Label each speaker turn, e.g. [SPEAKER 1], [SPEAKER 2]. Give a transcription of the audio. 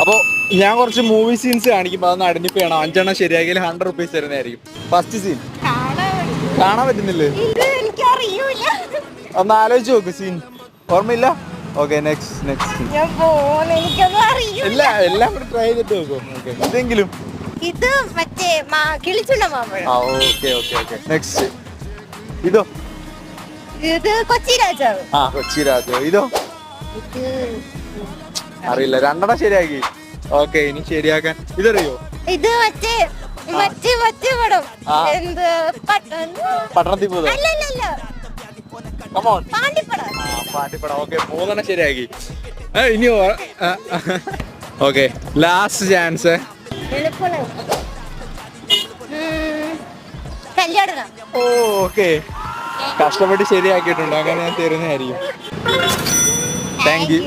[SPEAKER 1] അപ്പോൾ ഞാൻ കുറച്ച് മൂവി സീൻസ് കാണിക്കുമ്പോൾ അതൊന്ന് ഐഡന്റിഫൈ ചെയ്യണം. 5 എണ്ണം ശരിയാക്കിയാൽ 100 റുപ്പീസ് തരുന്നതായിരിക്കും. ഫസ്റ്റ് സീൻ കാണാൻ പറ്റുന്നില്ലേ? ഒന്ന് ആലോചിച്ച് നോക്ക്. സീൻ ഓർമ്മയില്ല? ഓക്കെ, നെക്സ്റ്റ് ഇല്ല, എല്ലാം കൂടി ട്രൈ ചെയ്തിട്ട് നോക്കും. ഓക്കെ, ഇതെങ്കിലും
[SPEAKER 2] ഇത് മറ്റേ കിളിച്ചുണ്ട മാമ്പഴം.
[SPEAKER 1] Okay okay okay. നെക്സ്റ്റ് ഇതോ?
[SPEAKER 2] ഇത് കൊച്ചി രാജാവ്.
[SPEAKER 1] കൊച്ചി രാജാവ്. ഇതോ? അറിയില്ല, 2 എണ്ണം ശരിയാക്കി. ഓക്കെ, ഇനി ശരിയാക്കാൻ ഇതറിയോ?
[SPEAKER 2] ഇത് മറ്റേ പടം എന്ത്
[SPEAKER 1] പട്ടണത്തിൽ പോകുന്നത്.
[SPEAKER 2] പാണ്ടിപ്പടം.
[SPEAKER 1] ഓക്കെ, 3 എണ്ണം ശരിയാക്കി. ഇനിയോ? Okay, last chance.
[SPEAKER 2] കല്യാണം.
[SPEAKER 1] ഓക്കെ, കഷ്ടപ്പെട്ട് ശരിയാക്കിയിട്ടുണ്ട്. അങ്ങനെ ഞാൻ തരുന്നതായിരിക്കും. Thank you.